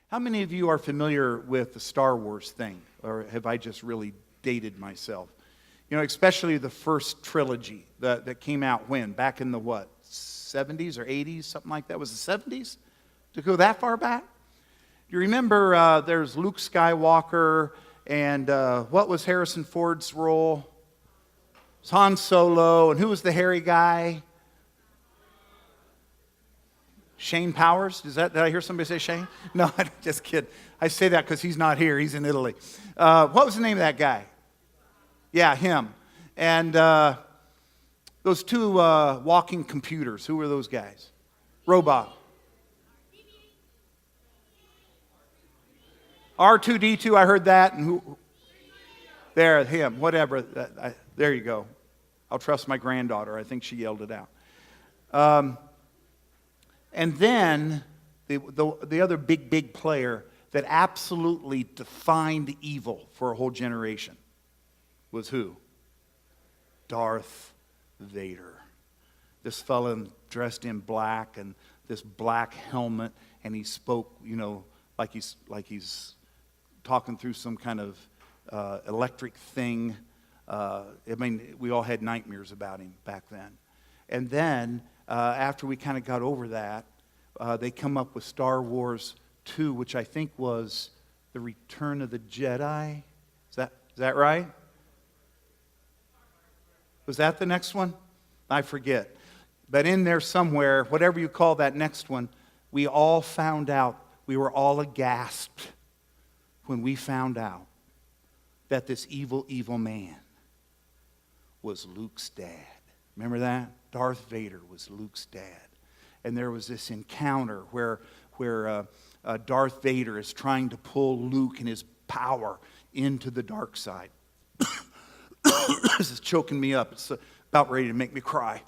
How many of you are familiar with the Star Wars thing? Or have I just really dated myself? You know, especially the first trilogy that came out when? Back in the what? 70s or 80s? Something like that. Was it 70s? To go that far back? You remember there's Luke Skywalker and what was Harrison Ford's role? It's Han Solo. And who was the hairy guy? Shane Powers? Did I hear somebody say Shane? No, I'm just kidding. I say that because he's not here. He's in Italy. What was the name of that guy? Yeah, him. And those two walking computers, who were those guys? Robot. R2-D2, I heard that. And who? There, him, whatever. There you go. I'll trust my granddaughter. I think she yelled it out. And then the other big player that absolutely defined evil for a whole generation was who? Darth Vader. This fellow dressed in black and this black helmet, and he spoke, you know, like he's talking through some kind of electric thing. I mean, we all had nightmares about him back then. And then after we kind of got over that, they come up with Star Wars 2, which I think was The Return of the Jedi. Is that right? Was that the next one? I forget. But in there somewhere, whatever you call that next one, we all found out, we were all aghast when we found out that this evil man was Luke's dad. Remember that? Darth Vader was Luke's dad. And there was this encounter where Darth Vader is trying to pull Luke and his power into the dark side. This is choking me up. It's about ready to make me cry.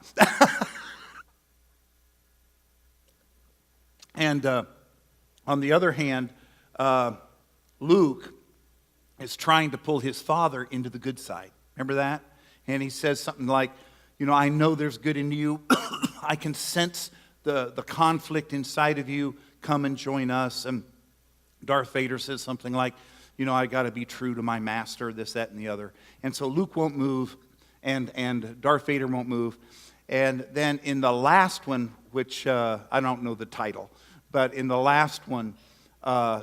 And on the other hand, Luke is trying to pull his father into the good side. Remember that? And he says something like, you know, I know there's good in you. I can sense the conflict inside of you. Come and join us. And Darth Vader says something like, you know, I got to be true to my master, this, that, and the other. And so Luke won't move, and Darth Vader won't move. And then in the last one, which I don't know the title, but in the last one,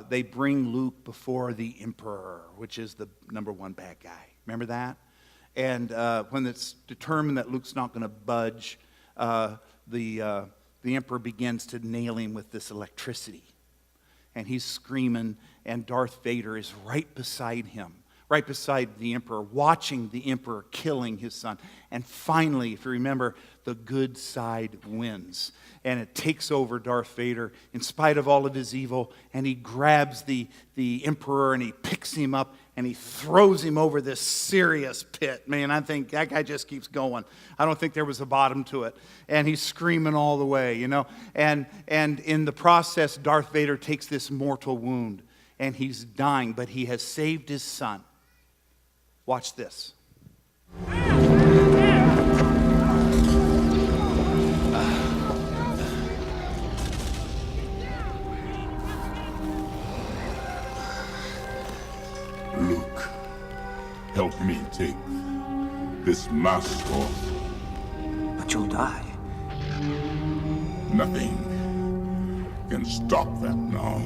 they bring Luke before the Emperor, which is the number one bad guy. Remember that? And when it's determined that Luke's not going to budge, the Emperor begins to nail him with this electricity. And he's screaming, and Darth Vader is right beside him, right beside the Emperor, watching the Emperor killing his son. And finally, if you remember, the good side wins. And it takes over Darth Vader in spite of all of his evil, and he grabs the Emperor and he picks him up and he throws him over this serious pit. Man, I think that guy just keeps going. I don't think there was a bottom to it. And he's screaming all the way, you know. And in the process, Darth Vader takes this mortal wound and he's dying, but he has saved his son. Watch this. Luke, help me take this mask off. But you'll die. Nothing can stop that now.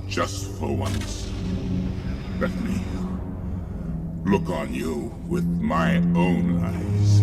Just for once, let me look on you with my own eyes.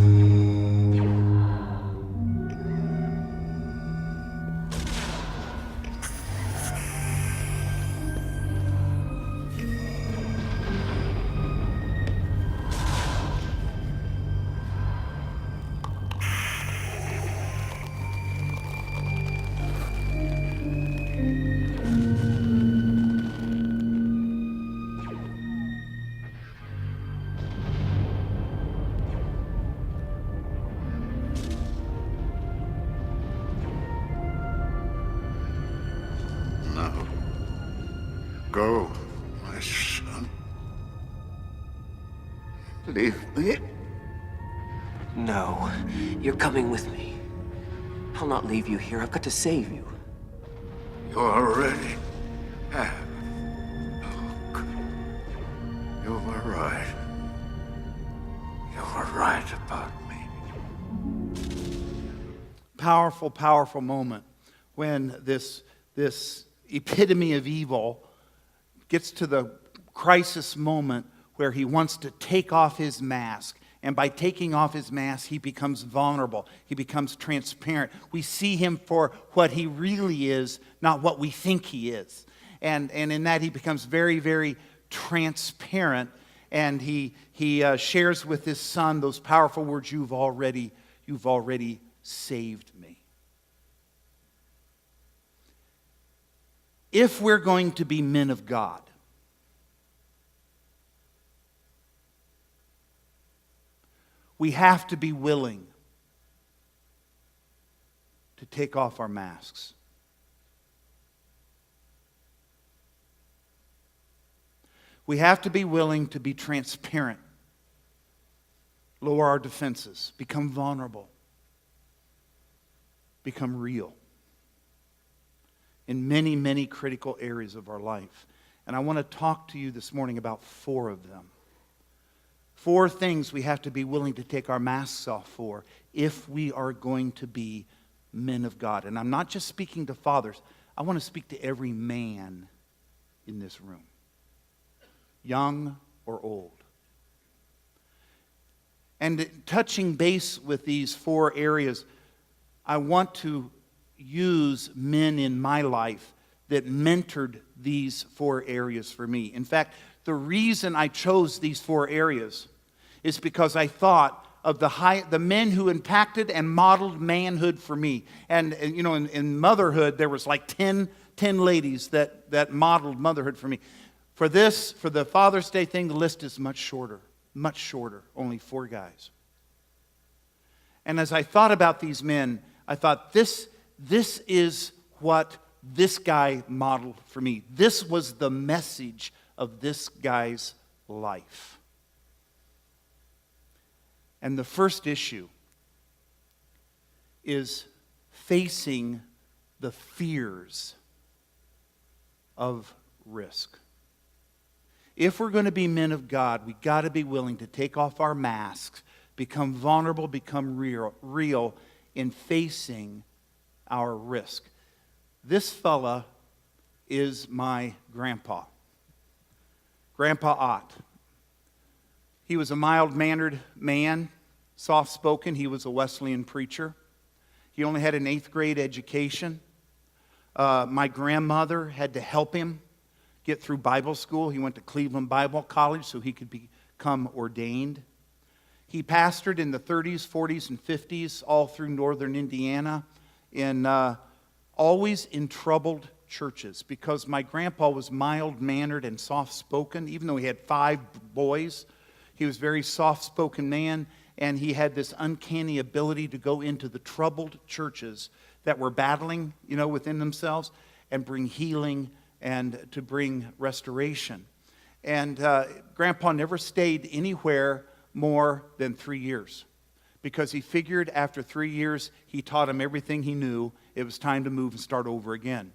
Go, my son. Leave me. No, you're coming with me. I'll not leave you here. I've got to save you. You already have. Luke. You were right. You were right about me. Powerful, powerful moment when this epitome of evil gets to the crisis moment where he wants to take off his mask. And by taking off his mask, he becomes vulnerable. He becomes transparent. We see him for what he really is, not what we think he is. And in that, he becomes very, very transparent. And he shares with his son those powerful words, you've already saved me. If we're going to be men of God, we have to be willing to take off our masks. We have to be willing to be transparent, lower our defenses, become vulnerable, become real in many, many critical areas of our life. And I want to talk to you this morning about 4 of them. 4 things we have to be willing to take our masks off for if we are going to be men of God. And I'm not just speaking to fathers. I want to speak to every man in this room, young or old. And touching base with these 4 areas, I want to use men in my life that mentored these 4 areas for me. In fact, the reason I chose these 4 areas is because I thought of the men who impacted and modeled manhood for me. And you know, in motherhood, there was like 10 ladies that modeled motherhood for me. For the Father's Day thing, the list is much shorter, only 4 guys. And as I thought about these men, I thought this is what this guy modeled for me. This was the message of this guy's life. And the first issue is facing the fears of risk. If we're going to be men of God, we've got to be willing to take off our masks, become vulnerable, become real in facing our risk. This fella is my grandpa. Grandpa Ott. He was a mild-mannered man, soft-spoken. He was a Wesleyan preacher. He only had an 8th grade education. My grandmother had to help him get through Bible school. He went to Cleveland Bible College so he could become ordained. He pastored in the 30s, 40s, and 50s all through northern Indiana, always in troubled churches, because my grandpa was mild-mannered and soft-spoken. Even though he had 5 boys, he was a very soft-spoken man, and he had this uncanny ability to go into the troubled churches that were battling, within themselves, and bring healing and to bring restoration. And Grandpa never stayed anywhere more than 3 years, because he figured after 3 years, he taught him everything he knew. It was time to move and start over again.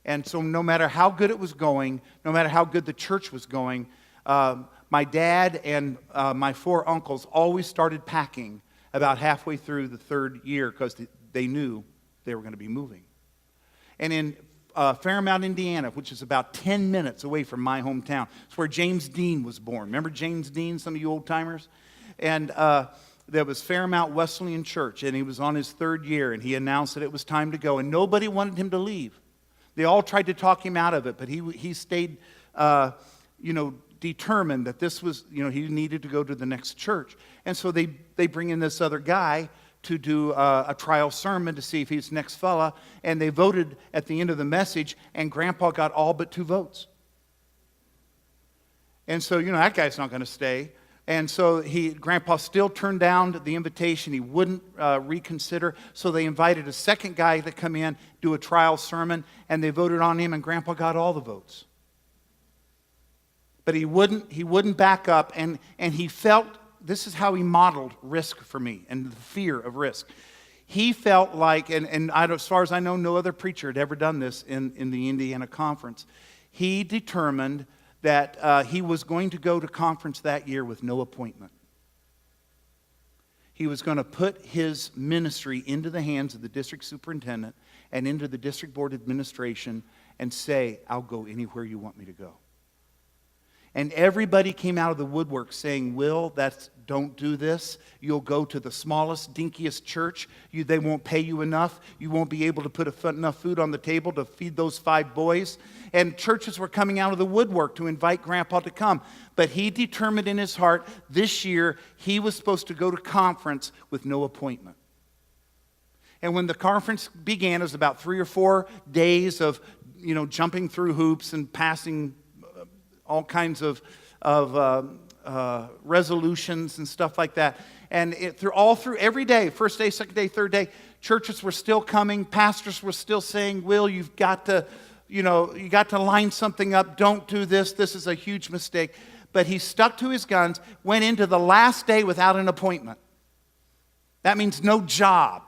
And so no matter how good it was going, no matter how good the church was going, my dad and my 4 uncles always started packing about halfway through the 3rd year, because they knew they were going to be moving. And in Fairmount, Indiana, which is about 10 minutes away from my hometown, it's where James Dean was born. Remember James Dean, some of you old-timers? And there was Fairmount Wesleyan Church, and he was on his 3rd year, and he announced that it was time to go, and nobody wanted him to leave. They all tried to talk him out of it, but he stayed, determined that this was, he needed to go to the next church. And so they bring in this other guy to do a trial sermon to see if he's the next fella, and they voted at the end of the message, and Grandpa got all but 2 votes. And so, that guy's not going to stay. And so Grandpa still turned down the invitation. He wouldn't reconsider. So they invited a second guy to come in, do a trial sermon, and they voted on him, and Grandpa got all the votes. But he wouldn't back up, and he felt, this is how he modeled risk for me and the fear of risk. He felt like, and as far as I know, no other preacher had ever done this in the Indiana conference. He determined that he was going to go to conference that year with no appointment. He was going to put his ministry into the hands of the district superintendent and into the district board administration and say, I'll go anywhere you want me to go. And everybody came out of the woodwork saying, Will, don't do this. You'll go to the smallest, dinkiest church. They won't pay you enough. You won't be able to put enough food on the table to feed those 5 boys. And churches were coming out of the woodwork to invite Grandpa to come. But he determined in his heart this year he was supposed to go to conference with no appointment. And when the conference began, it was about 3 or 4 days of, jumping through hoops and passing all kinds of resolutions and stuff like that. And through every day, first day, second day, third day, churches were still coming. Pastors were still saying, Will, you've got to, you got to line something up. Don't do this. This is a huge mistake. But he stuck to his guns, went into the last day without an appointment. That means no job.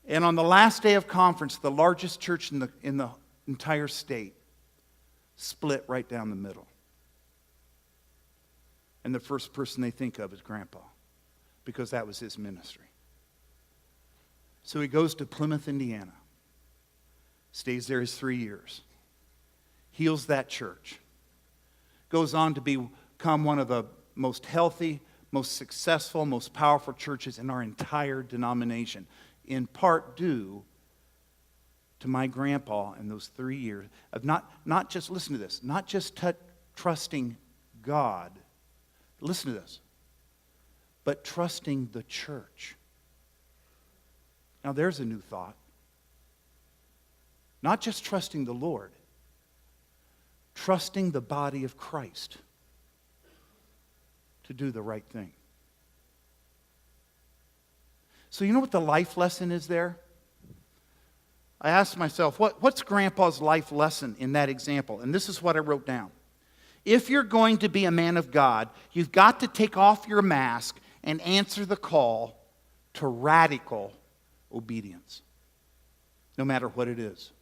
And on the last day of conference, the largest church in the entire state split right down the middle. And the first person they think of is Grandpa, because that was his ministry. So he goes to Plymouth, Indiana, stays there his 3 years, heals that church, goes on to become one of the most healthy, most successful, most powerful churches in our entire denomination, in part due to my grandpa in those 3 years of not just, listen to this, not just trusting God, listen to this, but trusting the church. Now there's a new thought. Not just trusting the Lord, trusting the body of Christ to do the right thing. So you know what the life lesson is there? I asked myself, what's Grandpa's life lesson in that example? And this is what I wrote down. If you're going to be a man of God, you've got to take off your mask and answer the call to radical obedience, no matter what it is.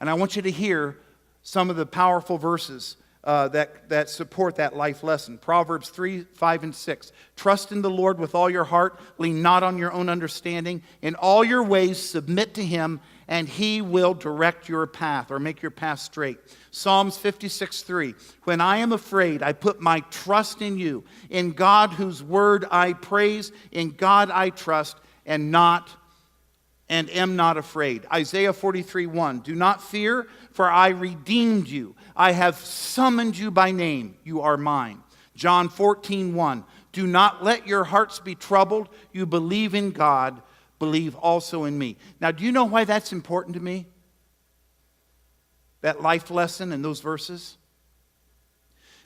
And I want you to hear some of the powerful verses that support that life lesson. Proverbs 3, 5, and 6. Trust in the Lord with all your heart. Lean not on your own understanding. In all your ways submit to Him, and He will direct your path, or make your path straight. Psalms 56, 3. When I am afraid, I put my trust in you. In God whose word I praise. In God I trust, and am not afraid. Isaiah 43, 1. Do not fear, for I redeemed you. I have summoned you by name. You are mine. John 14, 1. Do not let your hearts be troubled. You believe in God. Believe also in me. Now, do you know why that's important to me? That life lesson and those verses?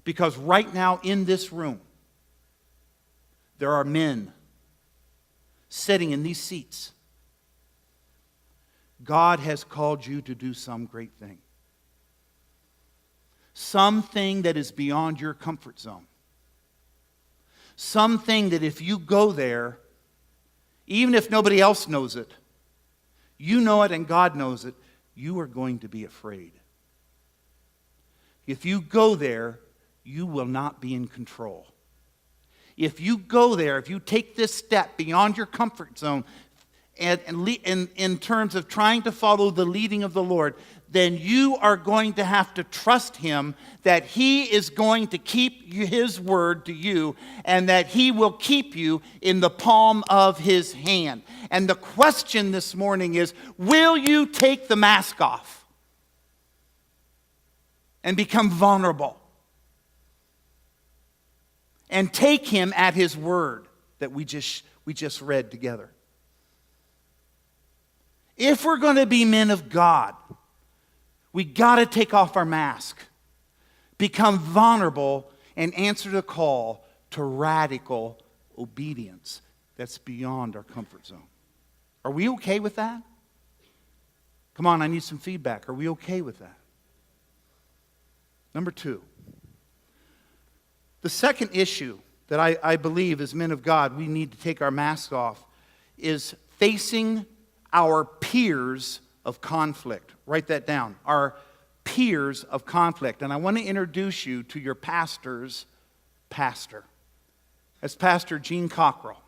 Because right now in this room, there are men sitting in these seats. God has called you to do some great thing. Something that is beyond your comfort zone. Something that if you go there, even if nobody else knows it, you know it and God knows it, you are going to be afraid. If you go there, you will not be in control. If you go there, if you take this step beyond your comfort zone, and in terms of trying to follow the leading of the Lord, then you are going to have to trust Him that He is going to keep His word to you, and that He will keep you in the palm of His hand. And the question this morning is, will you take the mask off and become vulnerable and take Him at His word that we just read together? If we're going to be men of God, we got to take off our mask, become vulnerable, and answer the call to radical obedience that's beyond our comfort zone. Are we okay with that? Come on, I need some feedback. Are we okay with that? Number 2. The second issue that I believe as men of God we need to take our masks off is facing our peers of conflict. Write that down. Our peers of conflict. And I want to introduce you to your pastor's pastor. As Pastor Gene Cockrell.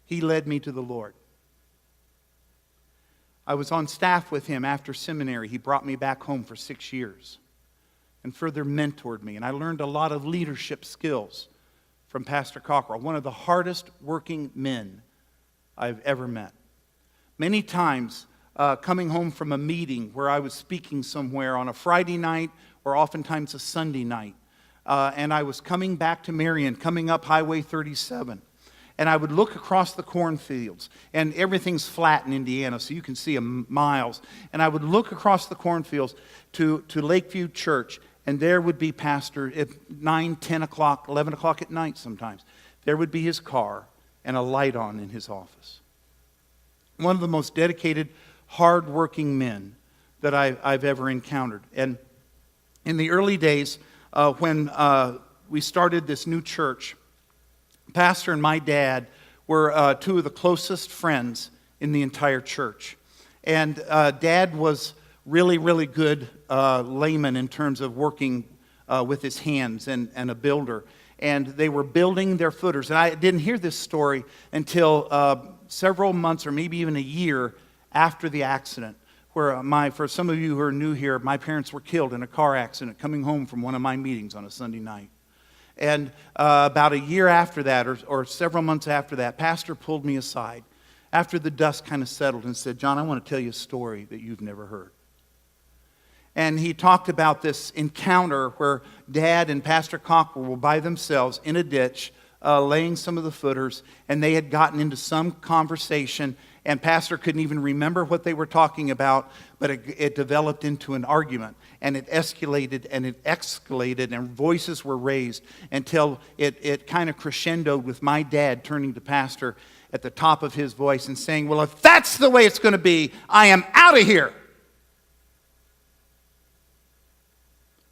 He led me to the Lord. I was on staff with him after seminary. He brought me back home for 6 years and further mentored me. And I learned a lot of leadership skills from Pastor Cockrell, one of the hardest working men I've ever met. Many times, coming home from a meeting where I was speaking somewhere on a Friday night or oftentimes a Sunday night, and I was coming back to Marion, coming up Highway 37, and I would look across the cornfields, and everything's flat in Indiana, so you can see miles, and I would look across the cornfields to Lakeview Church, and there would be Pastor at 9, 10 o'clock, 11 o'clock at night sometimes. There would be his car and a light on in his office. One of the most dedicated, hard-working men that I've ever encountered. And in the early days, when we started this new church, Pastor and my dad were two of the closest friends in the entire church. And Dad was really, really good layman in terms of working with his hands and a builder. And they were building their footers. And I didn't hear this story until several months or maybe even a year after the accident, where for some of you who are new here, my parents were killed in a car accident coming home from one of my meetings on a Sunday night. And about a year after that, or several months after that, Pastor pulled me aside after the dust kind of settled and said, "John, I want to tell you a story that you've never heard." And he talked about this encounter where Dad and Pastor Cockrell were by themselves in a ditch, laying some of the footers, and they had gotten into some conversation, and Pastor couldn't even remember what they were talking about, but it developed into an argument, and it escalated, and voices were raised until it kind of crescendoed with my dad turning to Pastor at the top of his voice and saying, "Well, if that's the way it's going to be, I am out of here."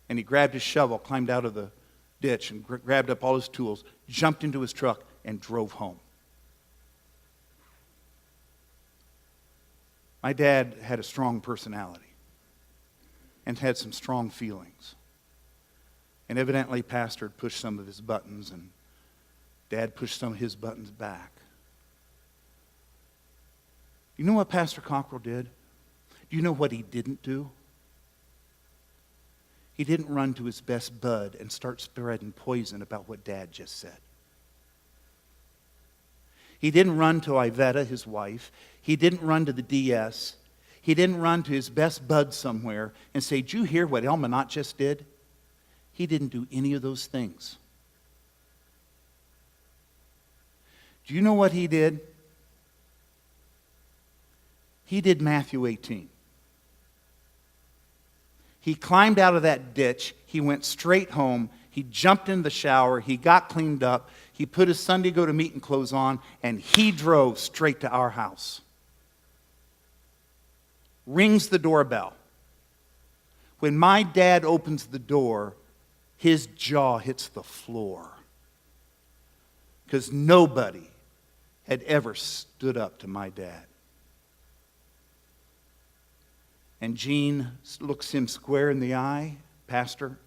And he grabbed his shovel, climbed out of the ditch, and grabbed up all his tools, jumped into his truck, and drove home. My dad had a strong personality and had some strong feelings. And evidently, Pastor had pushed some of his buttons, and Dad pushed some of his buttons back. You know what Pastor Cockrell did? Do you know what he didn't do? He didn't run to his best bud and start spreading poison about what Dad just said. He didn't run to Iveta, his wife. He didn't run to the DS. He didn't run to his best bud somewhere and say, "Did you hear what Elmanot just did?" He didn't do any of those things. Do you know what he did? He did Matthew 18. He climbed out of that ditch. He went straight home. He jumped in the shower. He got cleaned up. He put his Sunday go-to-meeting clothes on, and he drove straight to our house. Rings the doorbell. When my dad opens the door, his jaw hits the floor. Because nobody had ever stood up to my dad. And Gene looks him square in the eye, "Pastor,"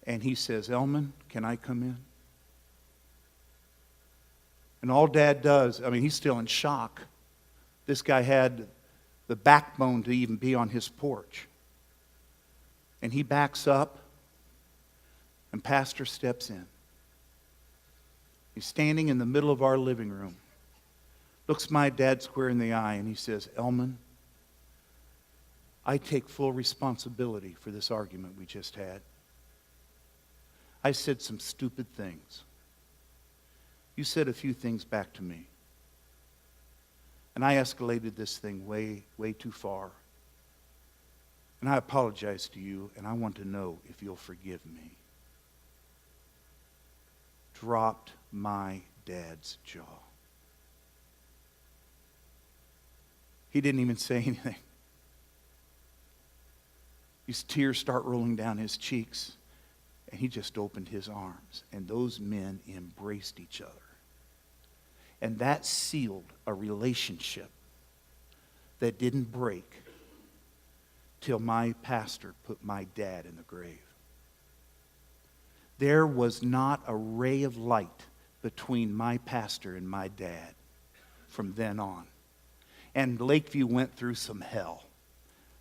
and he says, "Elman, can I come in?" And all Dad does, he's still in shock. This guy had the backbone to even be on his porch. And he backs up, and Pastor steps in. He's standing in the middle of our living room, looks my dad square in the eye, and he says, "Elman, I take full responsibility for this argument we just had. I said some stupid things. You said a few things back to me. And I escalated this thing way, way too far. And I apologize to you, and I want to know if you'll forgive me." Dropped my dad's jaw. He didn't even say anything. These tears start rolling down his cheeks. And he just opened his arms, and those men embraced each other. And that sealed a relationship that didn't break till my pastor put my dad in the grave. There was not a ray of light between my pastor and my dad from then on. And Lakeview went through some hell.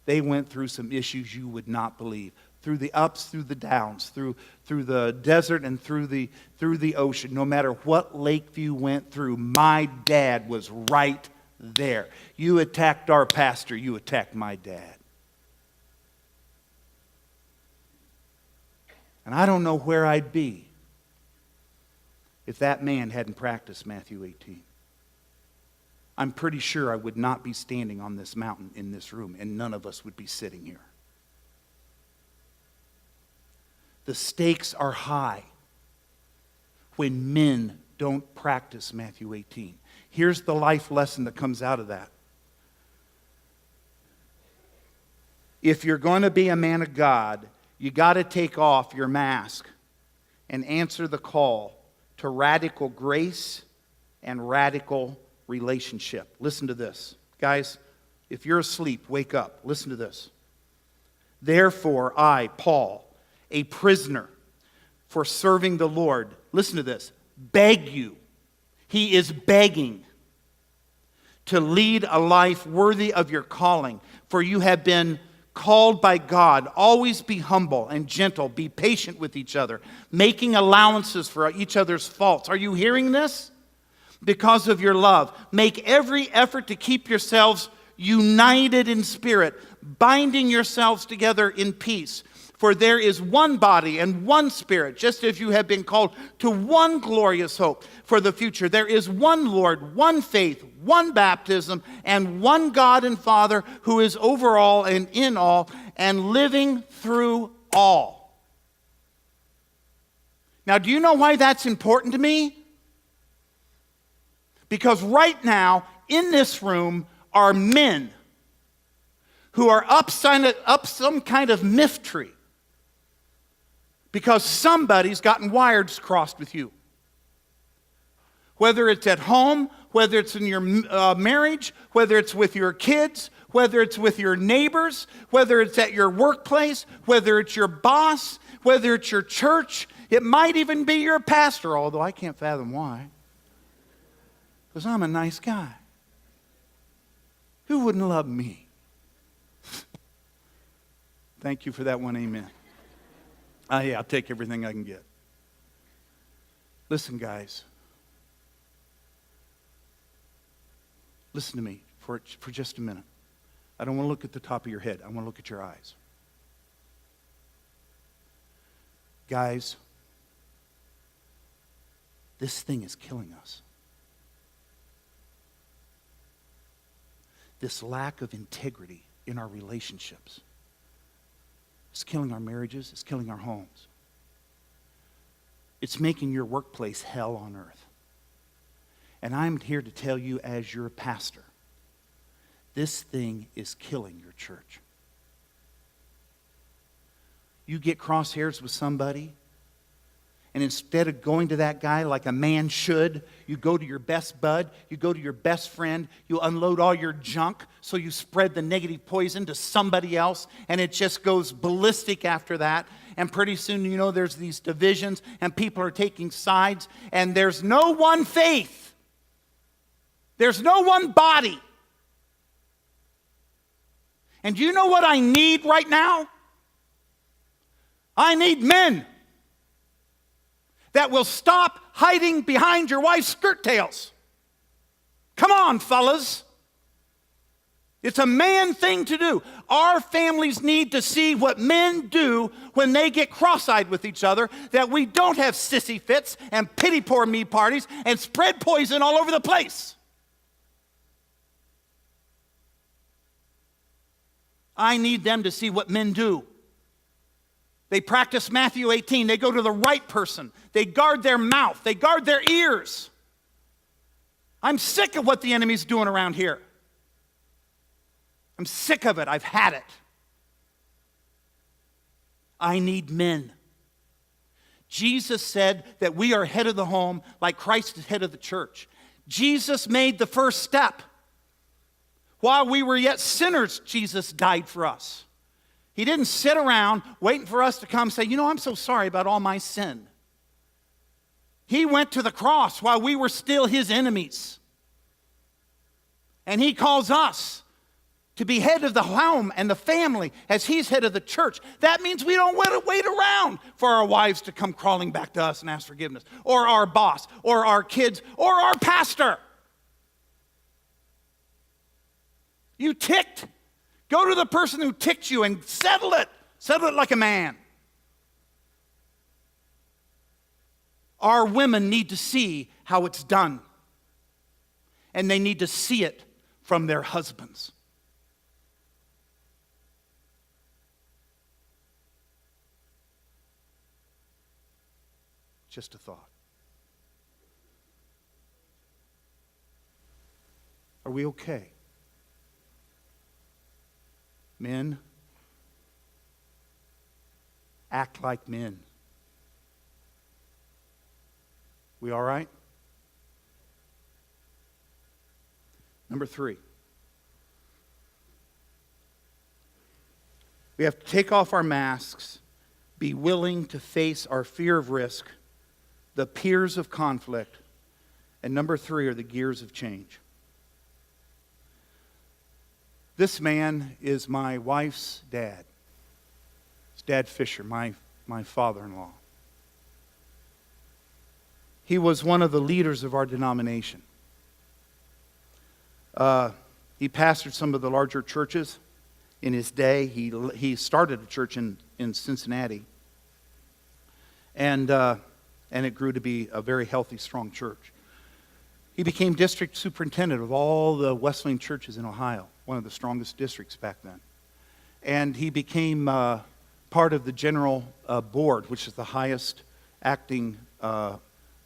They went through some issues you would not believe. Through the ups, through the downs, through the desert and through the ocean. No matter what Lakeview went through, my dad was right there. You attacked our pastor, you attacked my dad. And I don't know where I'd be if that man hadn't practiced Matthew 18. I'm pretty sure I would not be standing on this mountain in this room, and none of us would be sitting here. The stakes are high when men don't practice Matthew 18. Here's the life lesson that comes out of that. If you're going to be a man of God, you got to take off your mask and answer the call to radical grace and radical relationship. Listen to this. Guys, if you're asleep, wake up. Listen to this. Therefore, I, Paul, a prisoner for serving the Lord, listen to this, beg you. He is begging to lead a life worthy of your calling, for you have been called by God. Always be humble and gentle. Be patient with each other, making allowances for each other's faults. Are you hearing this? Because of your love, make every effort to keep yourselves united in spirit, binding yourselves together in peace. For there is one body and one Spirit, just as you have been called to one glorious hope for the future. There is one Lord, one faith, one baptism, and one God and Father who is over all and in all and living through all. Now, do you know why that's important to me? Because right now, in this room, are men who are up some kind of mystery because somebody's gotten wires crossed with you. Whether it's at home, whether it's in your marriage, whether it's with your kids, whether it's with your neighbors, whether it's at your workplace, whether it's your boss, whether it's your church, it might even be your pastor, although I can't fathom why. Because I'm a nice guy. Who wouldn't love me? Thank you for that one, amen. Yeah, I'll take everything I can get. Listen, guys. Listen to me for just a minute. I don't want to look at the top of your head. I want to look at your eyes. Guys, this thing is killing us. This lack of integrity in our relationships. It's killing our marriages. It's killing our homes. It's making your workplace hell on earth. And I'm here to tell you as your pastor, this thing is killing your church. You get crosshairs with somebody, and instead of going to that guy like a man should, you go to your best bud, you go to your best friend, you unload all your junk, so you spread the negative poison to somebody else, and it just goes ballistic after that. And pretty soon, you know, there's these divisions, and people are taking sides, and there's no one faith. There's no one body. And do you know what I need right now? I need men that will stop hiding behind your wife's skirt tails. Come on, fellas. It's a man thing to do. Our families need to see what men do when they get cross-eyed with each other, that we don't have sissy fits and pity poor me parties and spread poison all over the place. I need them to see what men do. They practice Matthew 18. They go to the right person. They guard their mouth. They guard their ears. I'm sick of what the enemy's doing around here. I'm sick of it. I've had it. I need men Jesus said that we are head of the home like Christ is head of the church. Jesus made the first step. While we were yet sinners, Jesus died for us. He didn't sit around waiting for us to come and say, you know, I'm so sorry about all my sin. He went to the cross while we were still his enemies. And he calls us to be head of the home and the family as he's head of the church. That means we don't wait around for our wives to come crawling back to us and ask forgiveness, or our boss, or our kids, or our pastor. You ticked. Go to the person who ticked you and settle it. Settle it like a man. Our women need to see how it's done. And they need to see it from their husbands. Just a thought. Are we okay? Men, act like men. We all right? Number 3. We have to take off our masks, be willing to face our fear of risk, the peers of conflict, and number 3 are the gears of change. This man is my wife's dad. It's Dad Fisher, my father-in-law. He was one of the leaders of our denomination. He pastored some of the larger churches in his day. He started a church in Cincinnati. And it grew to be a very healthy, strong church. He became district superintendent of all the Wesleyan churches in Ohio, one of the strongest districts back then. And he became part of the general board, which is the highest acting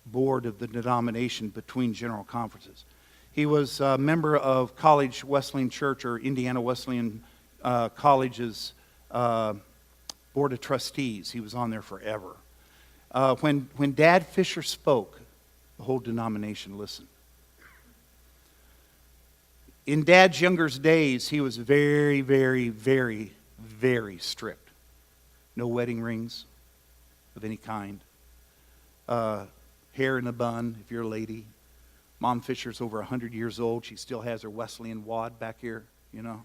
board of the denomination between general conferences. He was a member of College Wesleyan Church, or Indiana Wesleyan College's board of trustees. He was on there forever. When Dad Fisher spoke, the whole denomination listened. In Dad's younger days, he was very, very, very, very strict. No wedding rings of any kind. Hair in a bun, if you're a lady. Mom Fisher's over 100 years old. She still has her Wesleyan wad back here, you know.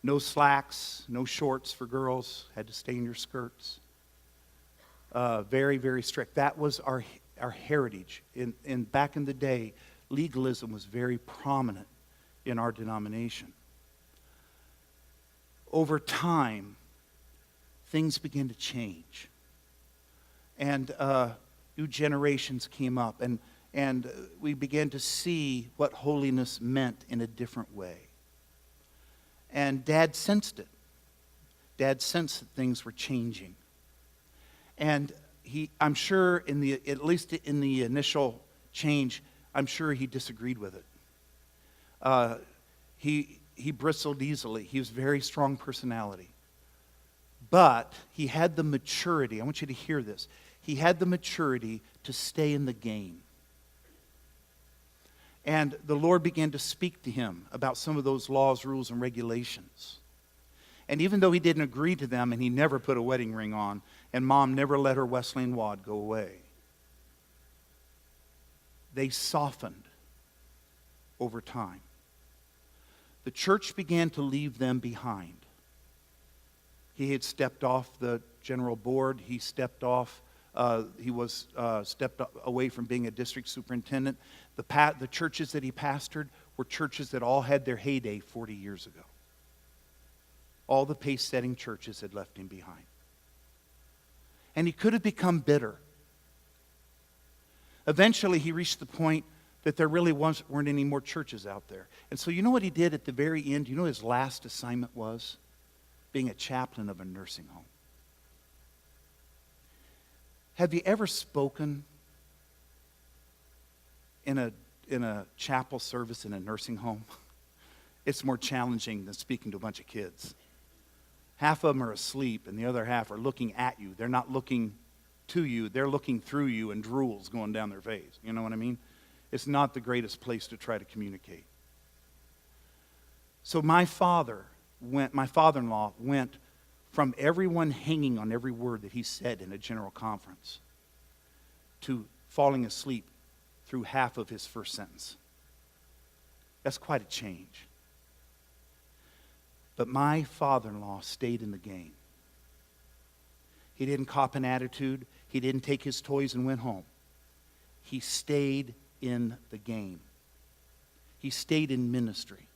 No slacks, no shorts for girls. Had to stay in your skirts. Very, very strict. That was our heritage. Back in the day, legalism was very prominent in our denomination. Over time, things began to change. And new generations came up, and we began to see what holiness meant in a different way. And Dad sensed it. Dad sensed that things were changing. And I'm sure at least in the initial change, I'm sure he disagreed with it. He bristled easily. He was a very strong personality. But he had the maturity. I want you to hear this. He had the maturity to stay in the game. And the Lord began to speak to him about some of those laws, rules, and regulations. And even though he didn't agree to them, and he never put a wedding ring on, and Mom never let her Wesleyan wad go away, they softened over time. The church began to leave them behind. He had stepped off the general board. He stepped off. Stepped away from being a district superintendent. The churches that he pastored were churches that all had their heyday 40 years ago. All the pace-setting churches had left him behind. And he could have become bitter. Eventually, he reached the point that there really weren't any more churches out there. And so you know what he did at the very end? You know his last assignment was? Being a chaplain of a nursing home. Have you ever spoken in a chapel service in a nursing home? It's more challenging than speaking to a bunch of kids. Half of them are asleep and the other half are looking at you. They're not looking to you, they're looking through you and drool's going down their face. You know what I mean? It's not the greatest place to try to communicate. So my father-in-law went from everyone hanging on every word that he said in a general conference to falling asleep through half of his first sentence. That's quite a change. But my father-in-law stayed in the game. He didn't cop an attitude. He didn't take his toys and went home. He stayed in the game. He stayed in ministry.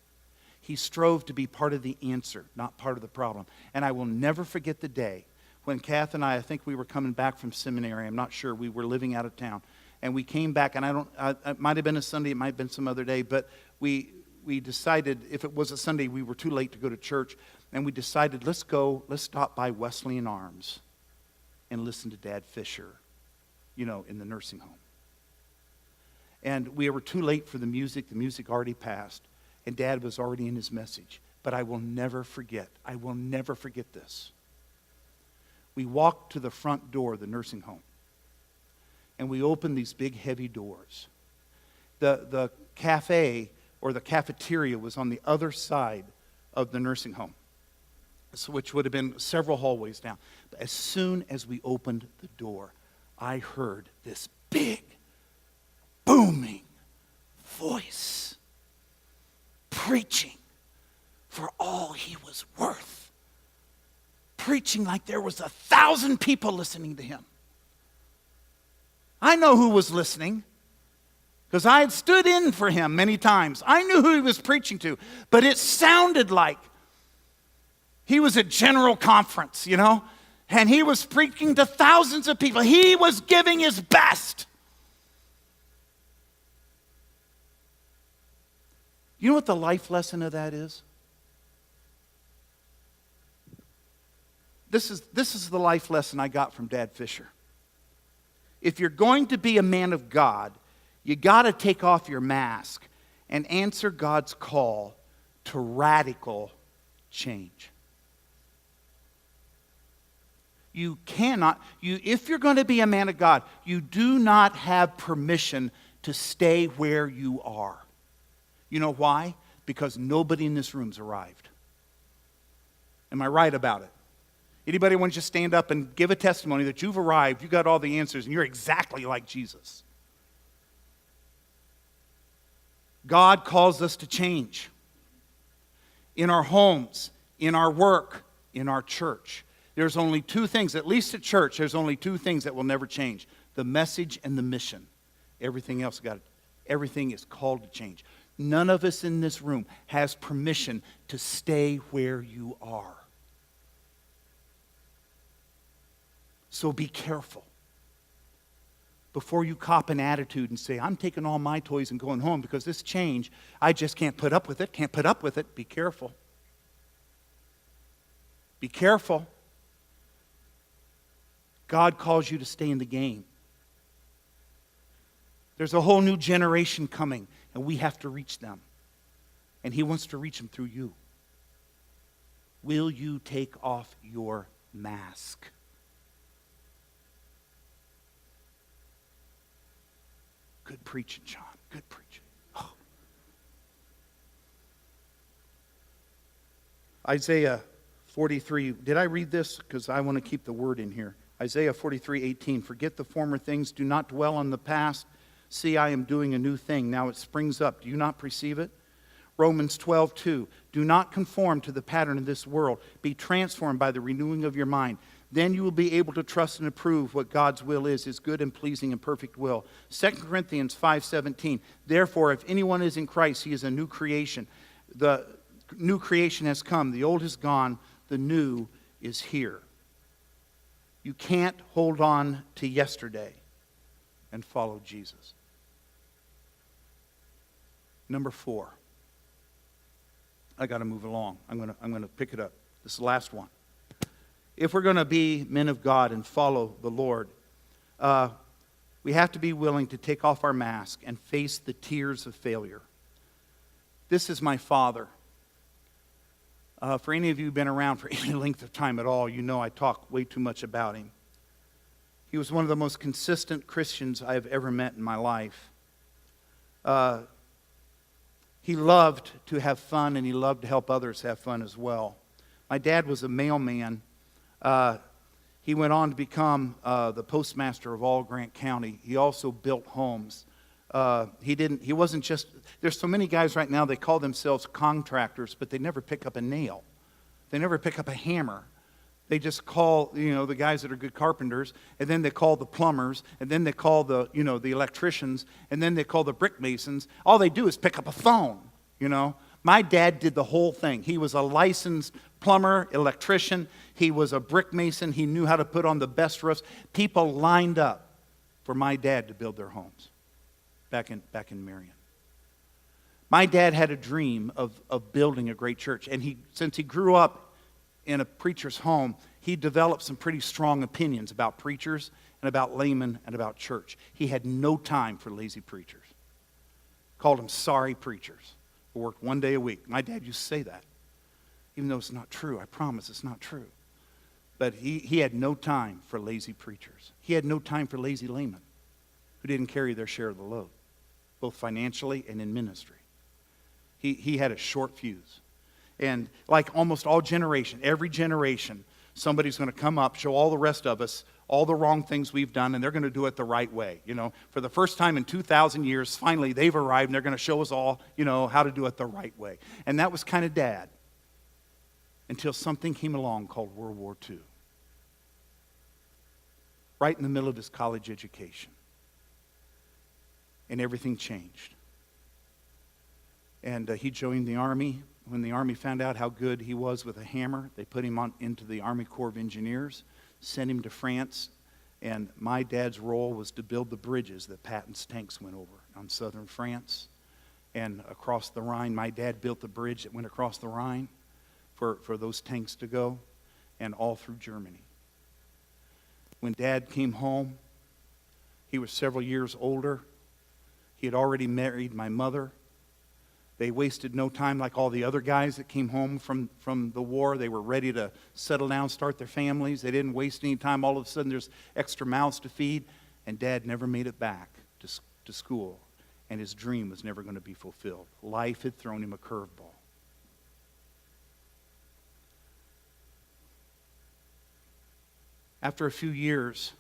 He strove to be part of the answer, not part of the problem. And I will never forget the day when Kath and I think we were coming back from seminary. I'm not sure. We were living out of town. And we came back, and it might have been a Sunday, it might have been some other day, but we decided, if it was a Sunday, we were too late to go to church, and we decided, let's stop by Wesleyan Arms and listen to Dad Fisher, in the nursing home. And we were too late for the music already passed, and Dad was already in his message. But I will never forget this. We walked to the front door of the nursing home, and we opened these big, heavy doors. The cafe or the cafeteria was on the other side of the nursing home, which would have been several hallways down. But as soon as we opened the door, I heard this big, booming voice preaching for all he was worth. Preaching like there was 1,000 people listening to him. I know who was listening, because I had stood in for him many times. I knew who he was preaching to, but it sounded like he was at general conference, and he was preaching to thousands of people. He was giving his best. You know what the life lesson of that is? This is the life lesson I got from Dad Fisher. If you're going to be a man of God, you got to take off your mask and answer God's call to radical change. You cannot, if you're going to be a man of God, you do not have permission to stay where you are. You know why? Because nobody in this room's arrived. Am I right about it? Anybody want to just stand up and give a testimony that you've arrived, you got all the answers, and you're exactly like Jesus? God calls us to change. In our homes, in our work, in our church. There's only two things, at least at church, there's only two things that will never change. The message and the mission. Everything else everything is called to change. None of us in this room has permission to stay where you are. So be careful. Before you cop an attitude and say, I'm taking all my toys and going home because this change, I just can't put up with it. Be careful. Be careful. God calls you to stay in the game. There's a whole new generation coming, and we have to reach them. And He wants to reach them through you. Will you take off your mask? Good preaching, John. Good preaching. Oh. Isaiah 43. Did I read this? Because I want to keep the word in here. Isaiah 43:18. Forget the former things. Do not dwell on the past. See, I am doing a new thing. Now it springs up. Do you not perceive it? Romans 12:2. Do not conform to the pattern of this world. Be transformed by the renewing of your mind. Then you will be able to trust and approve what God's will is, His good and pleasing and perfect will. 2 Corinthians 5:17. Therefore, if anyone is in Christ, he is a new creation. The new creation has come. The old is gone. The new is here. You can't hold on to yesterday and follow Jesus. Number 4. I got to move along. I'm going to pick it up. This is the last one. If we're going to be men of God and follow the Lord, we have to be willing to take off our mask and face the tears of failure. This is my father. For any of you who've been around for any length of time at all, you know I talk way too much about him. He was one of the most consistent Christians I have ever met in my life. He loved to have fun, and he loved to help others have fun as well. My dad was a mailman. He went on to become the postmaster of all Grant County. He also built homes. He wasn't just, there's so many guys right now, they call themselves contractors, but they never pick up a nail. They never pick up a hammer. They just call, the guys that are good carpenters, and then they call the plumbers, and then they call the electricians, and then they call the brick masons. All they do is pick up a phone, My dad did the whole thing. He was a licensed plumber, electrician. He was a brick mason. He knew how to put on the best roofs. People lined up for my dad to build their homes back in Marion. My dad had a dream of building a great church, and since he grew up in a preacher's home, he developed some pretty strong opinions about preachers and about laymen and about church. He had no time for lazy preachers. Called them sorry preachers who worked one day a week. My dad used to say that, even though it's not true. I promise it's not true. But he had no time for lazy preachers. He had no time for lazy laymen who didn't carry their share of the load, both financially and in ministry. He had a short fuse. And like almost every generation, somebody's going to come up, show all the rest of us all the wrong things we've done, and they're going to do it the right way. For the first time in 2,000 years, finally they've arrived, and they're going to show us all, how to do it the right way. And that was kind of Dad, until something came along called World War II. Right in the middle of his college education. And everything changed. And he joined the Army. When the Army found out how good he was with a hammer, they put him into the Army Corps of Engineers, sent him to France, and my dad's role was to build the bridges that Patton's tanks went over on southern France and across the Rhine. My dad built the bridge that went across the Rhine for those tanks to go, and all through Germany. When Dad came home, he was several years older. He had already married my mother. They wasted no time like all the other guys that came home from the war. They were ready to settle down, start their families. They didn't waste any time. All of a sudden, there's extra mouths to feed. And Dad never made it back to school. And his dream was never going to be fulfilled. Life had thrown him a curveball. After a few years,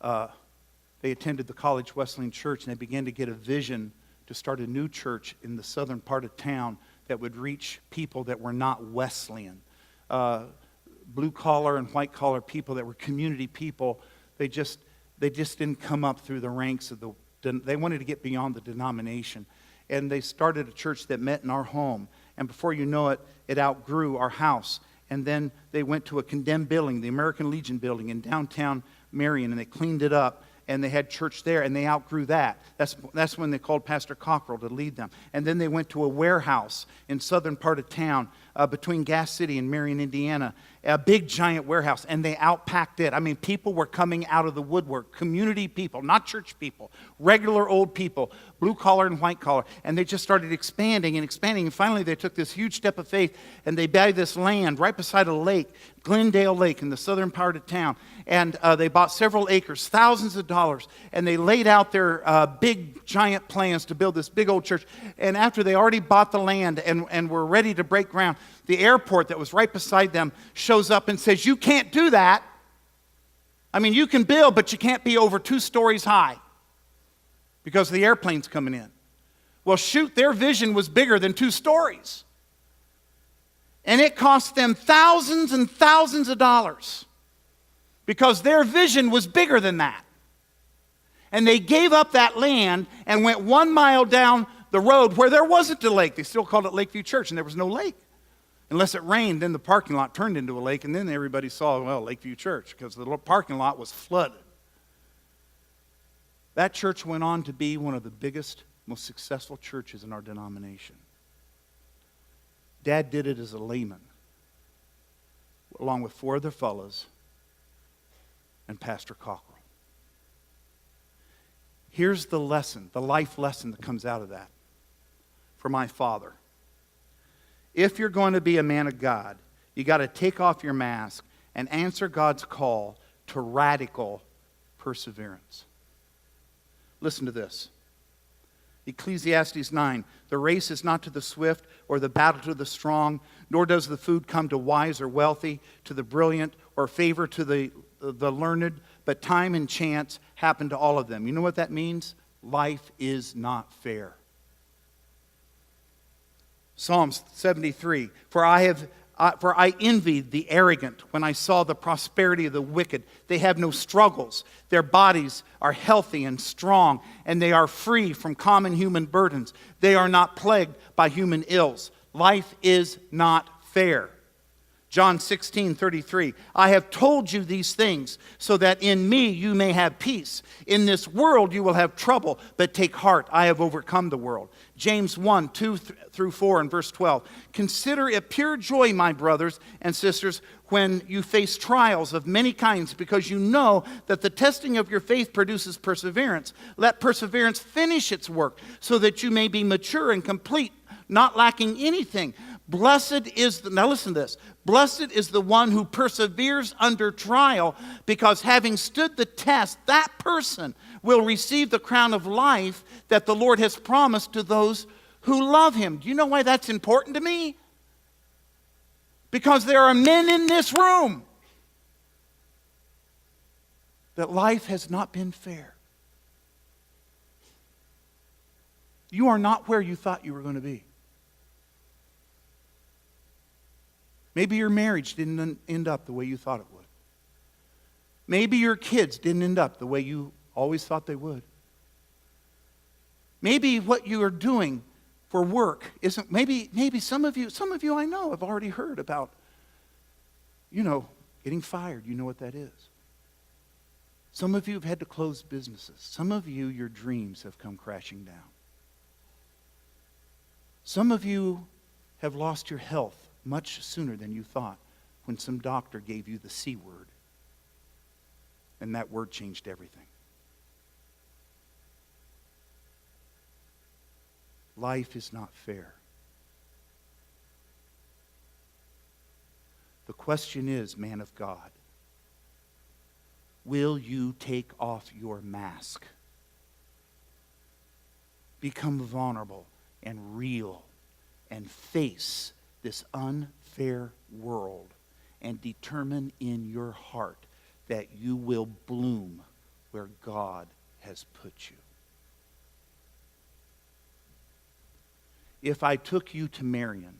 they attended the College Wesleyan Church, and they began to get a vision to start a new church in the southern part of town that would reach people that were not Wesleyan. Blue-collar and white-collar people that were community people, they just didn't come up through the ranks of they wanted to get beyond the denomination. And they started a church that met in our home. And before you know it, it outgrew our house. And then they went to a condemned building, the American Legion building in downtown Marion, and they cleaned it up. And they had church there, and they outgrew that. That's when they called Pastor Cockrell to lead them. And then they went to a warehouse in southern part of town between Gas City and Marion, Indiana, a big giant warehouse, and they outpacked it. I mean, people were coming out of the woodwork, community people, not church people, regular old people, blue collar and white collar, and they just started expanding, and finally they took this huge step of faith, and they bought this land right beside a lake, Glendale Lake in the southern part of town, and they bought several acres, thousands of dollars, and they laid out their big giant plans to build this big old church. And after they already bought the land and were ready to break ground, the airport that was right beside them shows up and says, "You can't do that. I mean, you can build, but you can't be over 2 stories high because the airplane's coming in." Well, shoot, their vision was bigger than 2 stories. And it cost them thousands and thousands of dollars because their vision was bigger than that. And they gave up that land and went 1 mile down the road where there wasn't a lake. They still called it Lakeview Church, and there was no lake. Unless it rained, then the parking lot turned into a lake, and then everybody saw, well, Lakeview Church, because the parking lot was flooded. That church went on to be one of the biggest, most successful churches in our denomination. Dad did it as a layman, along with 4 other fellows and Pastor Cockrell. Here's the lesson, the life lesson that comes out of that for my father. If you're going to be a man of God, you got to take off your mask and answer God's call to radical perseverance. Listen to this. Ecclesiastes 9, the race is not to the swift or the battle to the strong, nor does the food come to wise or wealthy, to the brilliant or favor to the learned, but time and chance happen to all of them. You know what that means? Life is not fair. Psalms 73, for I envied the arrogant when I saw the prosperity of the wicked. They have no struggles. Their bodies are healthy and strong, and they are free from common human burdens. They are not plagued by human ills. Life is not fair. John 16:33, I have told you these things so that in me you may have peace. In this world you will have trouble, but take heart, I have overcome the world. James 1:2-4 and verse 12, consider it pure joy, my brothers and sisters, when you face trials of many kinds, because you know that the testing of your faith produces perseverance. Let perseverance finish its work, so that you may be mature and complete, not lacking anything. Blessed is now listen to this. Blessed is the one who perseveres under trial, because having stood the test, that person will receive the crown of life that the Lord has promised to those who love him. Do you know why that's important to me? Because there are men in this room that life has not been fair. You are not where you thought you were going to be. Maybe your marriage didn't end up the way you thought it would. Maybe your kids didn't end up the way you always thought they would. Maybe what you are doing for work isn't, maybe some of you I know have already heard about, getting fired. You know what that is. Some of you have had to close businesses. Some of you, your dreams have come crashing down. Some of you have lost your health much sooner than you thought when some doctor gave you the C word. And that word changed everything. Life is not fair. The question is, man of God, will you take off your mask? Become vulnerable and real and face this unfair world and determine in your heart that you will bloom where God has put you. If I took you to Marion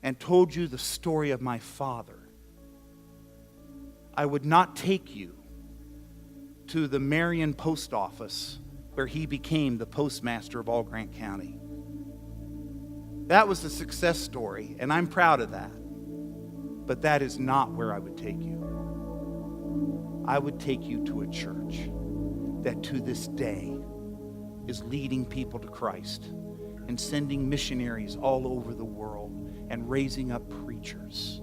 and told you the story of my father, I would not take you to the Marion post office where he became the postmaster of all Grant County. That was a success story, and I'm proud of that. But that is not where I would take you. I would take you to a church that to this day is leading people to Christ and sending missionaries all over the world and raising up preachers.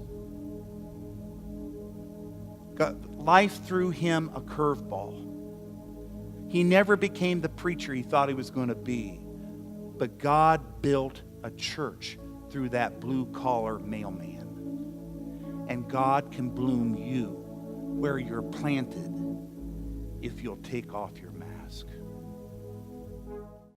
Life threw him a curveball. He never became the preacher he thought he was going to be, but God built a church through that blue-collar mailman. And God can bloom you where you're planted if you'll take off your mask.